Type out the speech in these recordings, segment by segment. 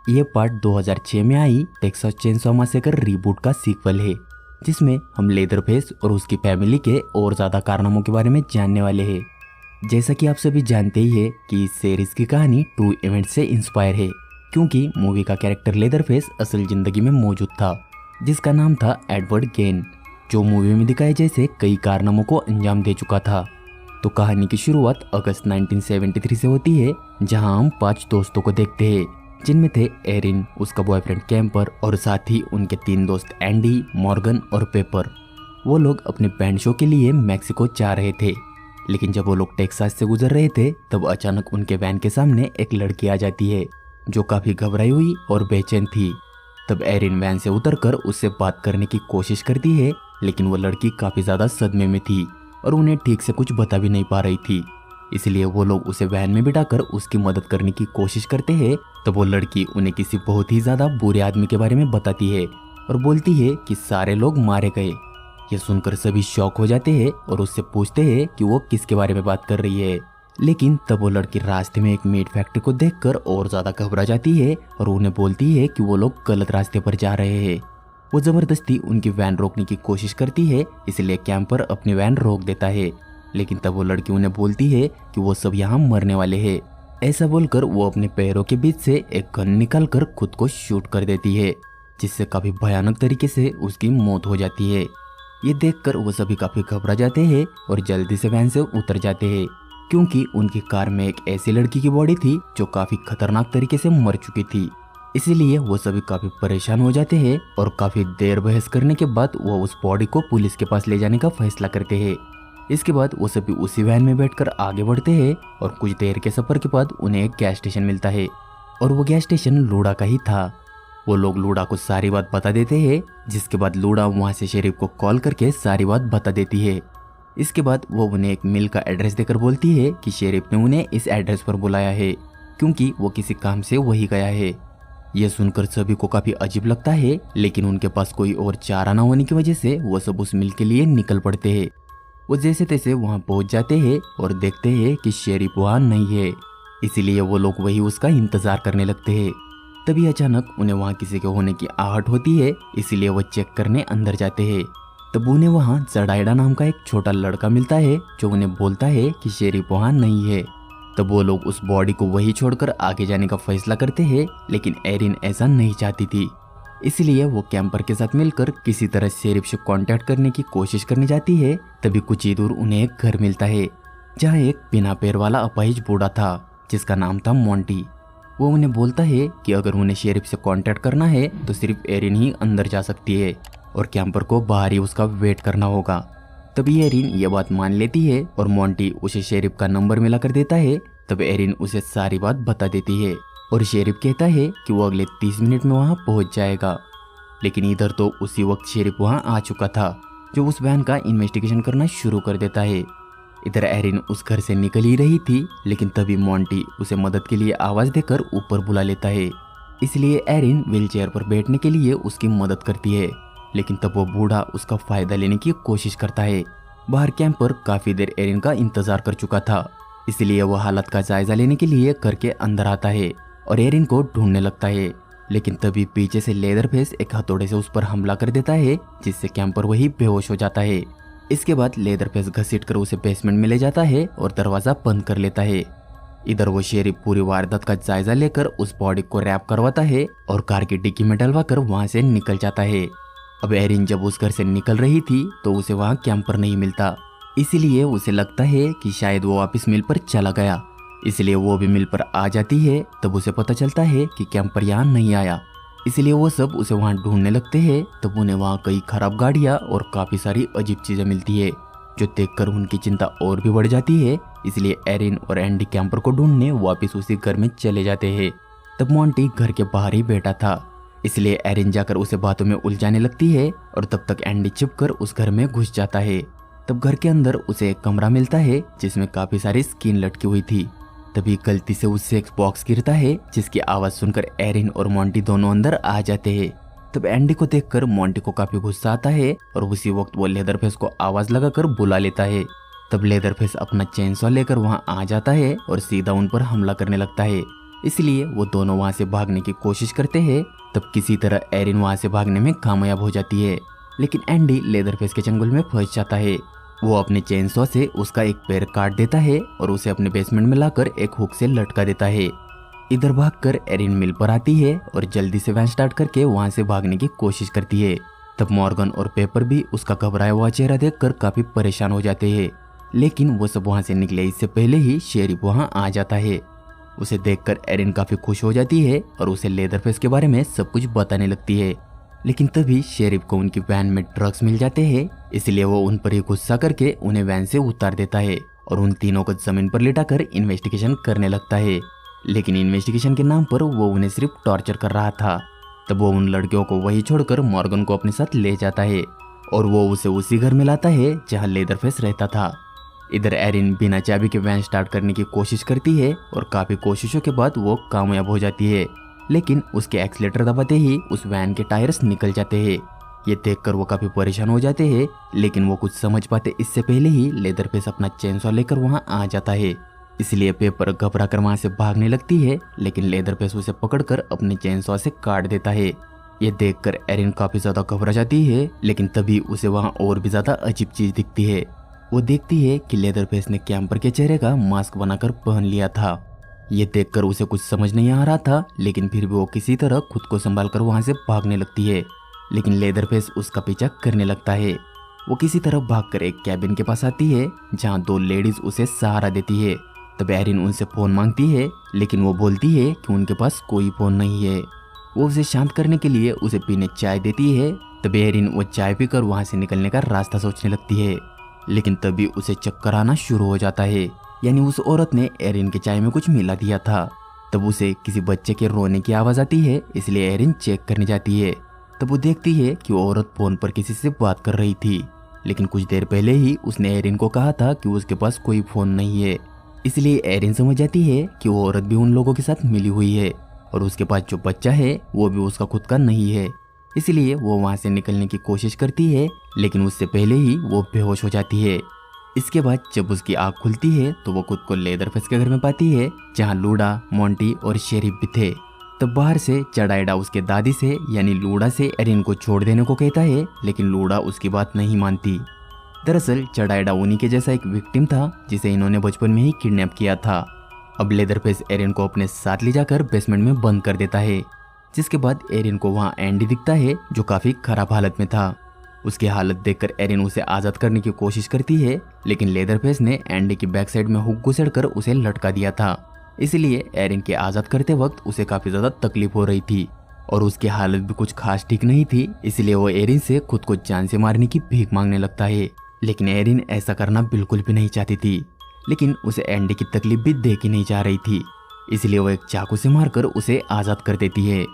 ये पार्ट 2006 में आई Texas chainsaw massacre reboot का सीक्वल है, जिसमें हम लेदरफेस और उसकी फैमिली के और ज़्यादा कारनामों के बारे में जानने वाले हैं। जैसा कि आप सभी जानते ही है कि इस सीरीज की कहानी ट्रू इवेंट से इंस्पायर है, क्योंकि मूवी का कैरेक्टर लेदरफेस असल जिंदगी में मौजूद था, जिसका नाम था एडवर्ड गेन, जो मूवी में दिखाए जैसे कई कारनामों को अंजाम दे चुका था। तो कहानी की शुरुआत अगस्त 1973 से होती है, जहां हम 5 दोस्तों को देखते हैं, जिनमें थे एरिन, उसका बॉयफ्रेंड कैंपर और साथ ही उनके 3 दोस्त एंडी, मॉर्गन और पेपर। वो लोग अपने बैंड शो के लिए मैक्सिको जा रहे थे, लेकिन जब वो लोग टेक्सास से गुजर रहे थे तब अचानक उनके वैन के सामने एक लड़की आ जाती है, जो काफी घबराई हुई और बेचैन थी। तब एरिन वैन से उतरकर उससे बात करने की कोशिश करती है, लेकिन वो लड़की काफी ज्यादा सदमे में थी और उन्हें ठीक से कुछ बता भी नहीं पा रही थी। इसलिए वो लोग उसे वैन में बिठाकर उसकी मदद करने की कोशिश करते हैं। तब वो लड़की उन्हें किसी बहुत ही ज्यादा बुरे आदमी के बारे में बताती है और बोलती है कि सारे लोग मारे गए। ये सुनकर सभी शॉक हो जाते हैं और उससे पूछते हैं कि वो किसके बारे में बात कर रही है। लेकिन तब वो लड़की रास्ते में एक मीट फैक्ट्री को देखकर और ज्यादा घबरा जाती है और उन्हें बोलती है कि वो लोग गलत रास्ते पर जा रहे हैं। वो जबरदस्ती उनकी वैन रोकने की कोशिश करती है, इसलिए कैंपर अपनी वैन रोक देता है। लेकिन तब वो लड़की उन्हें बोलती है कि वो सब यहाँ मरने वाले हैं। ऐसा बोलकर वो अपने पैरों के बीच से एक गन निकालकर खुद को शूट कर देती है, जिससे काफी भयानक तरीके से उसकी मौत हो जाती है। ये देखकर वो सभी काफी घबरा जाते हैं और जल्दी से वैन से उतर जाते हैं, क्योंकि उनकी कार में एक ऐसी लड़की की बॉडी थी जो काफी खतरनाक तरीके से मर चुकी थी। इसीलिए वो सभी काफी परेशान हो जाते हैं और काफी देर बहस करने के बाद वो उस बॉडी को पुलिस के पास ले जाने का फैसला करते हैं। इसके बाद वो सभी उसी वैन में बैठकर आगे बढ़ते हैं और कुछ देर के सफर के बाद उन्हें एक गैस स्टेशन मिलता है, और वो गैस स्टेशन लूडा का ही था। वो लोग लूडा को सारी बात बता देते हैं, जिसके बाद लूडा वहां से शेरिफ को कॉल करके सारी बात बता देती है। इसके बाद वो उन्हें एक मिल का एड्रेस देकर बोलती है कि शेरिफ ने उन्हें इस एड्रेस पर बुलाया है, क्योंकि वो किसी काम से वही गया है। यह सुनकर सभी को काफी अजीब लगता है, लेकिन उनके पास कोई और चारा न होने की वजह से वो सब उस मिल के लिए निकल पड़ते हैं। वो जैसे तैसे वहां पहुंच जाते हैं और देखते हैं कि शेरिफ वहां नहीं है, इसीलिए वो लोग वही उसका इंतजार करने लगते हैं। तभी अचानक उन्हें वहां किसी के होने की आहट होती है, इसीलिए वो चेक करने अंदर जाते हैं। तब उन्हें वहां जडाइडा नाम का एक छोटा लड़का मिलता है, जो उन्हें बोलता है कि शेरिफ वहां नहीं है। तब वो लोग उस बॉडी को वही छोड़कर आगे जाने का फैसला करते हैं, लेकिन एरिन ऐसा नहीं चाहती थी, इसलिए वो कैंपर के साथ मिलकर किसी तरह शेरिफ से कांटेक्ट करने की कोशिश करने जाती है। तभी कुछ ही दूर उन्हें एक घर मिलता है, जहाँ एक बिना पैर वाला अपाहिज बूढ़ा था, जिसका नाम था मोंटी। वो उन्हें बोलता है कि अगर उन्हें शेरिफ से कांटेक्ट करना है तो सिर्फ एरिन ही अंदर जा सकती है और कैंपर को बाहर ही उसका वेट करना होगा। तभी एरिन ये बात मान लेती है और मोंटी उसे शेरिफ का नंबर मिला कर देता है। तब एरिन उसे सारी बात बता देती है और शेरिफ कहता है कि वो अगले 30 मिनट में वहां पहुंच जाएगा। लेकिन इधर तो उसी वक्त शेरिफ वहां आ चुका था, जो उस वैन का इन्वेस्टिगेशन करना शुरू कर देता है। इधर एरिन उस घर से निकल ही रही थी, लेकिन तभी मोंटी उसे मदद के लिए आवाज देकर ऊपर बुला लेता है। इसलिए एरिन व्हील चेयर पर बैठने के लिए उसकी मदद करती है, लेकिन तब वो बूढ़ा उसका फायदा लेने की कोशिश करता है। बाहर कैंपर काफी देर एरिन का इंतजार कर चुका था, इसलिए वो हालत का जायजा लेने के लिए घर के अंदर आता है और एरिन को ढूंढने लगता है। लेकिन तभी पीछे से लेदरफेस एक हथौड़े से उस पर हमला कर देता है, जिससे कैंपर वही बेहोश हो जाता है। इसके बाद लेदरफेस घसीटकर उसे बेसमेंट में ले जाता है और दरवाजा बंद कर लेता है। इधर वो शेरिफ पूरी वारदात का जायजा लेकर उस बॉडी को रैप करवाता है और कार की डिक्की में डलवाकर वहां से निकल जाता है। अब एरिन जब उस घर से निकल रही थी तो उसे वहां कैंपर नहीं मिलता, इसीलिए उसे लगता है कि शायद वो वापस मिल पर चला गया। इसलिए वो भी मिल पर आ जाती है। तब उसे पता चलता है कि कैंपर यहाँ नहीं आया, इसलिए वो सब उसे वहाँ ढूंढने लगते हैं। तब उन्हें वहाँ कई खराब गाड़ियाँ और काफी सारी अजीब चीजें मिलती है, जो देखकर उनकी चिंता और भी बढ़ जाती है। इसलिए एरिन और एंडी कैंपर को ढूंढने वापस उसी घर में चले जाते हैं। तब मोंटी घर के बाहर ही बैठा था, इसलिए एरिन जाकर उसे बातों में उलझाने लगती है और तब तक एंडी छिपकर उस घर में घुस जाता है। तब घर के अंदर उसे एक कमरा मिलता है, जिसमें काफी सारी स्किन लटकी हुई थी। तभी गलती से उससे एक बॉक्स गिरता है, जिसकी आवाज सुनकर एरिन और मोंटी दोनों अंदर आ जाते हैं। तब एंडी को देखकर मोंटी को काफी गुस्सा आता है और उसी वक्त वो लेदरफेस को आवाज लगाकर बुला लेता है। तब लेदरफेस अपना चेनसॉ लेकर वहां आ जाता है और सीधा उन पर हमला करने लगता है। इसलिए वो दोनों वहाँ से भागने की कोशिश करते हैं। तब किसी तरह एरिन वहाँ से भागने में कामयाब हो जाती है, लेकिन एंडी लेदरफेस के चंगुल में फंस जाता है। वो अपने चेनसॉ से उसका एक पैर काट देता है और उसे अपने बेसमेंट में लाकर एक हुक से लटका देता है। इधर भागकर एरिन मिल पर आती है और जल्दी से वैन स्टार्ट करके वहाँ से भागने की कोशिश करती है। तब मॉर्गन और पेपर भी उसका घबराया हुआ चेहरा देखकर काफी परेशान हो जाते हैं, लेकिन वो सब वहाँ से निकले इससे पहले ही शेरिफ वहाँ आ जाता है। उसे देखकर एरिन काफी खुश हो जाती है और उसे लेदरफेस के बारे में सब कुछ बताने लगती है। लेकिन तभी शेरिफ को उनकी वैन में ड्रग्स मिल जाते हैं, इसलिए वो उन पर ही गुस्सा करके उन्हें वैन से उतार देता है और उन तीनों को जमीन पर लिटाकर इन्वेस्टिगेशन करने लगता है। लेकिन इन्वेस्टिगेशन के नाम पर वो उन्हें सिर्फ टॉर्चर कर रहा था। तब वो उन लड़कियों को वही छोड़कर मॉर्गन को अपने साथ ले जाता है और वो उसे उसी घर में लाता है जहाँ लेदरफेस रहता था। इधर एरिन बिना चाबी के वैन स्टार्ट करने की कोशिश करती है और काफी कोशिशों के बाद वो कामयाब हो जाती है, लेकिन उसके एक्सीलेटर दबाते ही उस वैन के टायर्स निकल जाते हैं। ये देखकर वो काफी परेशान हो जाते हैं, लेकिन वो कुछ समझ पाते इससे पहले ही लेदरफेस अपना चेनसॉ लेकर वहाँ आ जाता है। इसलिए पेपर घबरा कर वहाँ से भागने लगती है, लेकिन लेदरफेस उसे पकड़कर अपने चेनसॉ से काट देता है। ये देखकर एरिन काफी ज्यादा घबरा जाती है, लेकिन तभी उसे वहाँ और भी ज्यादा अजीब चीज दिखती है। वो देखती है कि लेदरफेस ने कैंपर के चेहरे का मास्क बनाकर पहन लिया था। ये देखकर उसे कुछ समझ नहीं आ रहा था, लेकिन फिर भी वो किसी तरह खुद को संभाल कर वहाँ से भागने लगती है, लेकिन लेदरफेस उसका पीछा करने लगता है। वो किसी तरह भागकर एक कैबिन के पास आती है जहाँ दो लेडीज उसे सहारा देती है। तब एरिन उनसे फोन मांगती है, लेकिन वो बोलती है कि उनके पास कोई फोन नहीं है। वो उसे शांत करने के लिए उसे पीने चाय देती है। तब एरिन वो चाय पीकर वहाँ से निकलने का रास्ता सोचने लगती है, लेकिन तभी उसे चक्कर आना शुरू हो जाता है। यानी उस औरत ने एरिन के चाय में कुछ मिला दिया था। तब उसे किसी बच्चे के रोने की आवाज आती है, इसलिए एरिन चेक करने जाती है। तब वो देखती है कि वो औरत फोन पर किसी से बात कर रही थी, लेकिन कुछ देर पहले ही उसने एरिन को कहा था कि उसके पास कोई फोन नहीं है। इसलिए एरिन समझ जाती है कि वो औरत भी उन लोगों के साथ मिली हुई है और उसके पास जो बच्चा है वो भी उसका खुद का नहीं है। इसलिए वो वहाँ से निकलने की कोशिश करती है, लेकिन उससे पहले ही वो बेहोश हो जाती है। इसके बाद जब उसकी आँख खुलती है तो वो खुद को लेदरफेस के घर में पाती है, जहाँ लूडा, मोंटी और शेरिफ भी थे। तब बाहर से चडाइडा उसके दादी से यानी लूडा से एरिन को छोड़ देने को कहता है, लेकिन लूडा उसकी बात नहीं मानती। दरअसल चडाइडा उन्हीं के जैसा एक विक्टिम था जिसे इन्होंने बचपन में ही किडनैप किया था। अब लेदरफेस एरिन को अपने साथ ले जाकर बेसमेंट में बंद कर देता है, जिसके बाद एरिन को वहाँ एंडी दिखता है जो काफी खराब हालत में था। उसकी हालत देखकर एरिन उसे आजाद करने की कोशिश करती है, लेकिन लेदरफेस ने एंडी की बैक साइड में हुक घुसेड़कर उसे लटका दिया था। इसलिए एरिन के आजाद करते वक्त उसे काफी ज्यादा तकलीफ हो रही थी और उसकी हालत भी कुछ खास ठीक नहीं थी। इसलिए वो एरिन से खुद को जान से मारने की भीख मांगने लगता है, लेकिन एरिन ऐसा करना बिल्कुल भी नहीं चाहती थी। लेकिन उसे एंडी की तकलीफ भी देखी नहीं जा रही थी, इसलिए वो एक चाकू से मारकर उसे आजाद कर देती है।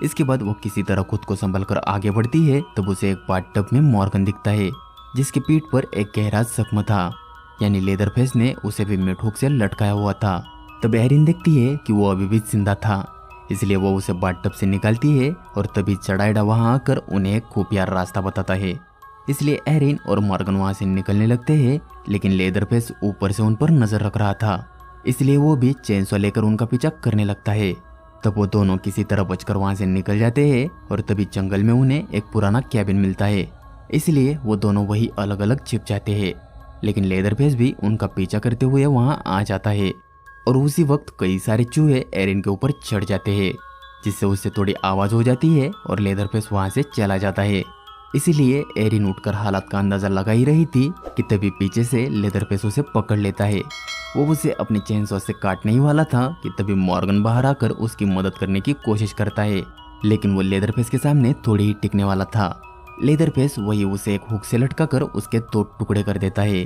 इसके बाद वो किसी तरह खुद को संभल कर आगे बढ़ती है। तब उसे एक बाथटब में मॉर्गन दिखता है, जिसकी पीठ पर एक गहरा जख्म था, यानी लेदरफेस ने उसे भी मिट हुक से लटकाया हुआ था। तब एरिन देखती है कि वो अभी भी जिंदा था, इसलिए वो उसे बाथटब से निकालती है और तभी चडाइडा वहां आकर उन्हें एक खुफिया रास्ता बताता है। इसलिए एरिन और मॉर्गन वहां से निकलने लगते हैं, लेकिन लेदरफेस ऊपर से उन पर नजर रख रहा था, इसलिए वो भी चेनसॉ लेकर उनका पीछा करने लगता है। तब वो दोनों किसी तरह बचकर वहां से निकल जाते हैं और तभी जंगल में उन्हें एक पुराना कैबिन मिलता है, इसलिए वो दोनों वही अलग अलग छिप जाते हैं। लेकिन लेदरफेस भी उनका पीछा करते हुए वहां आ जाता है और उसी वक्त कई सारे चूहे एरिन के ऊपर चढ़ जाते हैं, जिससे उससे थोड़ी आवाज हो जाती है और लेदरफेस वहां से चला जाता है। इसीलिए एरिन उठकर हालात का अंदाजा लगा ही रही थी कि तभी पीछे से लेदरफेस उसे पकड़ लेता है। वो उसे अपने चेनसॉ से काटने ही वाला था कि तभी मॉर्गन बाहर आकर उसकी मदद करने की कोशिश करता है, लेकिन वो लेदरफेस के सामने थोड़ी ही टिकने वाला था। लेदरफेस वही उसे एक हुक से लटकाकर उसके 2 टुकड़े कर देता है।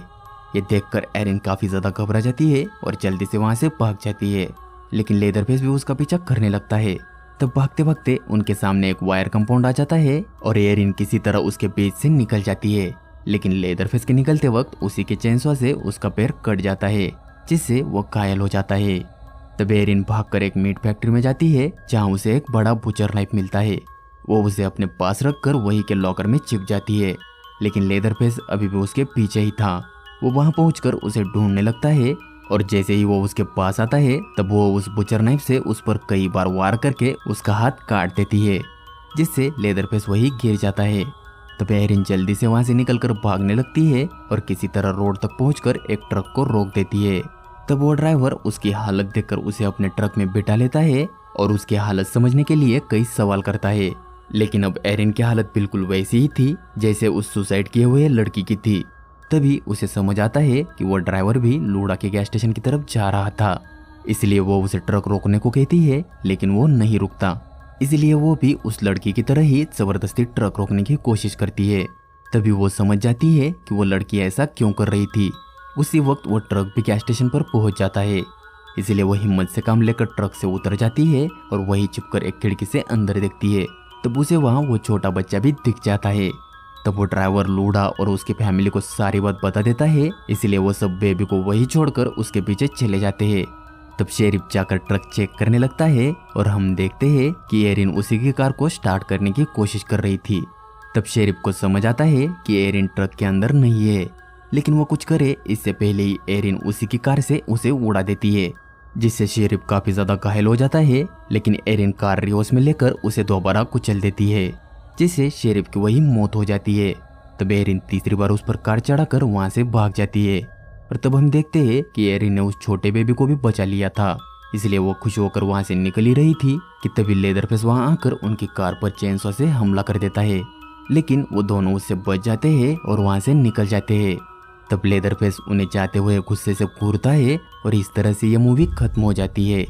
ये देखकर एरिन काफी ज्यादा घबरा जाती है और जल्दी से वहां से भाग जाती है, लेकिन लेदरफेस भी उसका पीछा करने लगता है। तब भागते भागते उनके सामने एक वायर कंपाउंड आ जाता है और एरिन किसी तरह उसके बीच से निकल जाती है, लेकिन लेदरफेस के निकलते वक्त उसी के चेनसॉ से उसका पैर कट जाता है, जिससे वो घायल हो जाता है। तब एरिन भागकर एक मीट फैक्ट्री में जाती है, जहां उसे एक बड़ा बुचर नाइफ मिलता है। वो उसे अपने पास रखकर वही के लॉकर में छिप जाती है, लेकिन लेदरफेस अभी भी उसके पीछे ही था। वो वहां पहुंचकर उसे ढूंढने लगता है और जैसे ही वो उसके पास आता है तब वो उस बुचर नाइफ से उस पर कई बार वार करके उसका हाथ काट देती है, जिससे लेदरफेस वही गिर जाता है। तब एरिन जल्दी से वहां से निकलकर भागने लगती है और किसी तरह रोड तक पहुंचकर एक ट्रक को रोक देती है। तब वो ड्राइवर उसकी हालत देखकर उसे अपने ट्रक में बिठा लेता है और उसकी हालत समझने के लिए कई सवाल करता है। लेकिन अब एरिन की हालत बिल्कुल वैसी ही थी जैसे उस सुसाइड किए हुए लड़की की थी। तभी उसे समझ आता है कि वो ड्राइवर भी लूडा के गैस स्टेशन की तरफ जा रहा था, इसलिए वो उसे ट्रक रोकने को कहती है, लेकिन वो नहीं रुकता। इसलिए वो भी उस लड़की की तरह ही जबरदस्ती ट्रक रोकने की कोशिश करती है। तभी वो समझ जाती है कि वो लड़की ऐसा क्यों कर रही थी। उसी वक्त वो ट्रक भी गैस स्टेशन पर पहुंच जाता है, इसलिए वो हिम्मत से काम लेकर ट्रक से उतर जाती है और वही छिपकर एक खिड़की से अंदर देखती है। तब उसे वहाँ वो छोटा बच्चा भी दिख जाता है। तब वो ड्राइवर लूडा और उसकी फैमिली को सारी बात बता देता है, इसलिए वो सब बेबी को वही छोड़कर उसके पीछे चले जाते हैं। तब शेरिफ जाकर ट्रक चेक करने लगता है और हम देखते हैं कि एरिन उसी की कार को स्टार्ट करने की कोशिश कर रही थी। तब शेरिफ को समझ आता है कि एरिन ट्रक के अंदर नहीं है, लेकिन वो कुछ करे इससे पहले ही एरिन उसी की कार से उसे उड़ा देती है, जिससे शेरिफ काफी ज्यादा घायल हो जाता है। लेकिन एरिन कार रिवर्स में लेकर उसे दोबारा कुचल देती है, जिससे शेरिफ की वही मौत हो जाती है। तब एरिन तीसरी बार उस पर कार चढ़ाकर वहां से भाग जाती है और तब हम देखते हैं कि एरिन ने उस छोटे बेबी को भी बचा लिया था, इसलिए वो खुश होकर वहां से निकल ही रही थी कि तभी लेदरफेस वहां आकर उनकी कार पर चेनसॉ से हमला कर देता है। लेकिन वो दोनों उससे बच जाते हैं और वहां से निकल जाते हैं। तब लेदरफेस उन्हें जाते हुए गुस्से से घूरता है और इस तरह से ये मूवी खत्म हो जाती है।